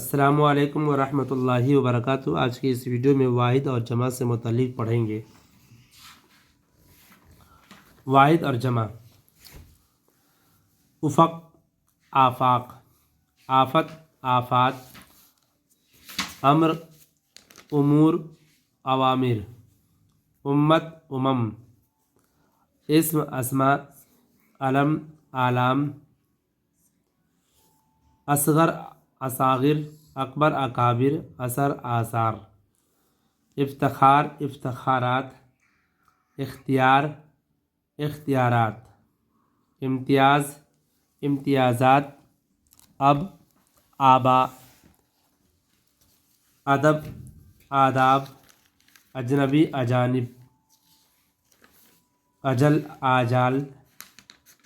السلام علیکم ورحمۃ اللہ وبرکاتہ۔ آج کی اس ویڈیو میں واحد اور جمع سے متعلق پڑھیں گے۔ واحد اور جمع: افق، آفاق، آفت، آفات، امر، امور، اوامر، امت، امم، اسم، اسماء، علم، اعلام، اصغر، اصاغر، اکبر، اکابر، اثر، آثار، افتخار، افتخارات، اختیار، اختیارات، امتیاز، امتیازات، اب، آبا، ادب، آداب، اجنبی، اجانب، اجل، آجال،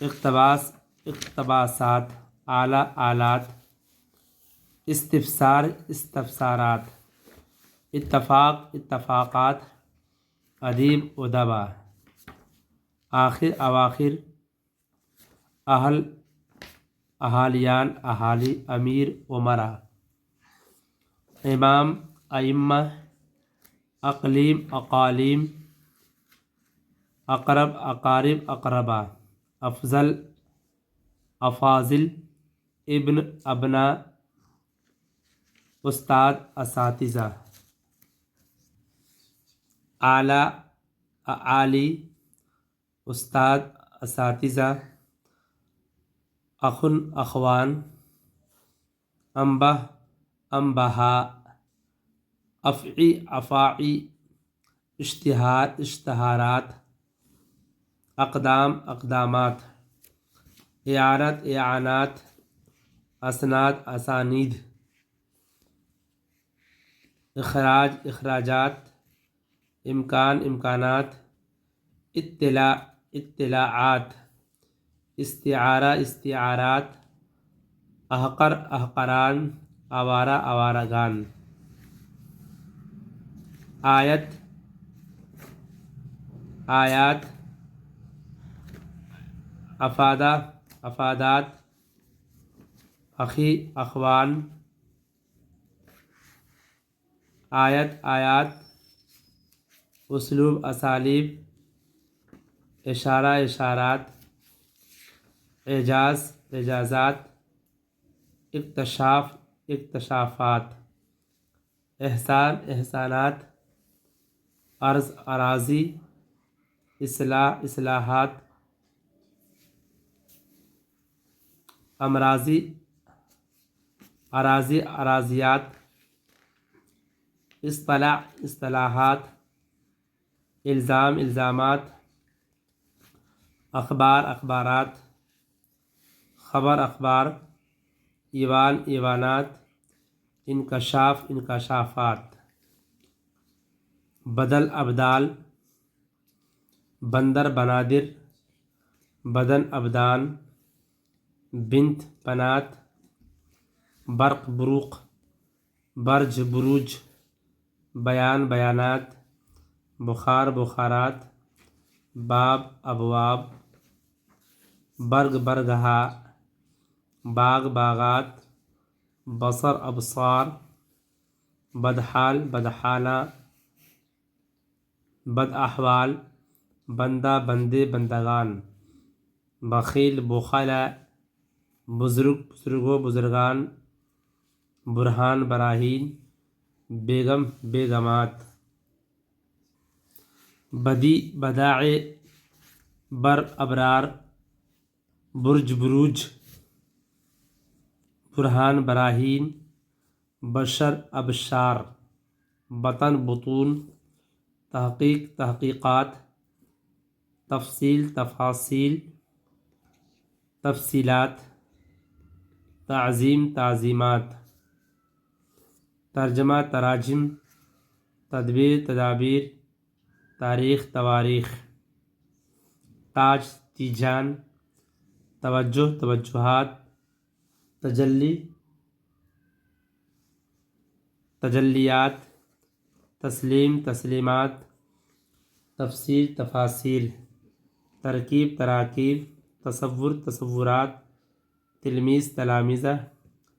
اقتباس، اقتباسات، آلہ، آلات، استفسار، استفسارات، اتفاق، اتفاقات، ادیب، ادبا، آخر، اواخر، اہل، اہالیان، اہالی، امیر، امرا، امام، ائمہ، اقلیم، اقالیم، اقرب، اقارب، اقربا، افضل، افاضل، ابن، ابنا، استاد، اساتذہ، اعلیٰ، اعالی، استاد، اساتذہ، اخن، اخوان، انبہ، انبہا، افعی، افاعی، اشتہار، اشتہارات، اقدام، اقدامات، اعانت، اعانات، اسناد، اسانید، اخراج، اخراجات، امکان، امکانات، اطلاع، اطلاعات، استعارہ، استعارات، احقر، احقران، آوارہ، آوارگان، آیت، آیات، افادہ، افادات، اخی، اخوان، آیت، آیات، اسلوب، اسالیب، اشارہ، اشارات، اعجاز، اعجازات، اکتشاف، اکتشافات، احسان، احسانات، عرض، اراضی، اصلاح، اصلاحات، امراضی، اراضی، اراضیات، اصطلاح، اصطلاحات، الزام، الزامات، اخبار، اخبارات، خبر، اخبار، ایوان، ایوانات، انکشاف، انکشافات، بدل، ابدال، بندر، بنادر، بدن، ابدان، بنت، بنات، برق، بروق، برج، بروج، بیان، بیانات، بخار، بخارات، باب، ابواب، برگ، برگہا، باغ، باغات، بصر، ابصار، بدحال، بدحالہ، بد احوال، بندہ، بندے، بندگان، بخیل، بخلا، بزرگ، بزرگوں، بزرگان، برہان، براہین، بیگم، بیگمات، بدی، بداعے، بر، ابرار، برج، بروج، برہان، براہین، بشر، ابشار، بطن، بطون، تحقیق، تحقیقات، تفصیل، تفاصیل، تفصیلات، تعظیم، تعظیمات، ترجمہ، تراجم، تدبیر، تدابیر، تاریخ، تواریخ، تاج، تیجان، توجہ، توجہات، تجلی، تجلیات، تسلیم، تسلیمات، تفسیر، تفاسیر، ترکیب، تراکیب، تصور، تصورات، تلمیذ، تلامذہ،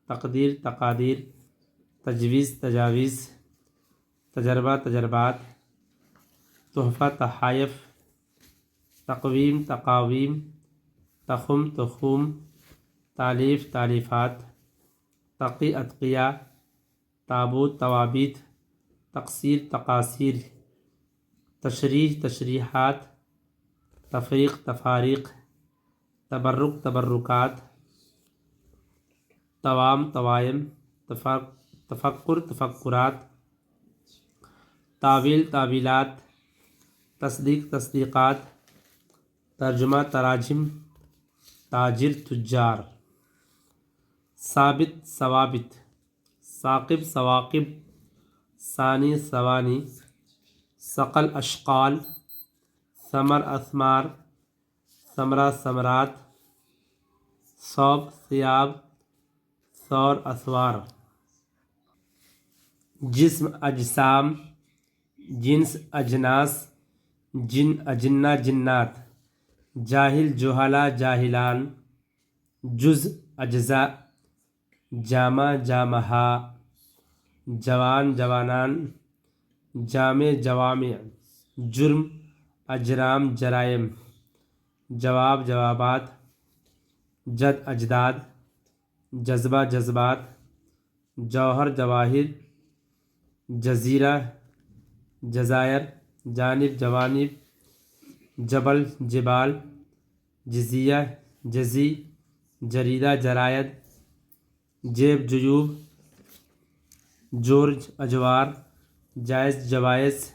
تقدیر، تقادیر، تجویز تجاویز، تجربہ تجربات، تحفہ تحائف، تقویم تقاویم، تخم تخوم، تالیف تالیفات، تقی اتقیہ، تابوت توابیت، تقصیر تقاصیر، تشریح تشریحات، تفریق تفاریق، تبرک تبرکات، توام توائم، تفکر تفکرات، تاویل تعویلات، تصدیق تصدیقات، ترجمہ تراجم، تاجر تجار، ثابت ثوابت، ثاقب ثواقب، ثانی ثوانی، ثقل اشقال، ثمر اثمار، ثمرہ ثمرات، ثوب ثیاب، ثور اثوار، جسم اجسام، جنس اجناس، جن اجنہ جنات، جاہل جہلا جاہلان، جز اجزاء، جامع جامہا، جوان جوانان، جامع جوامع، جرم اجرام جرائم، جواب جوابات، جد اجداد، جذبہ جذبات، جوہر جواہر، جزیرہ جزائر، جانب جوانب، جبل جبال، جزیہ جزی، جریدہ جرائد، جیب جیوب، جورج اجوار، جائز جوائز،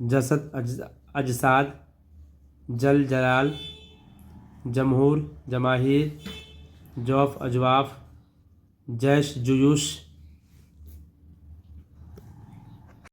جسد اجساد، جل جلال، جمہور جماہیر، جوف اجواف، جیش جیوش،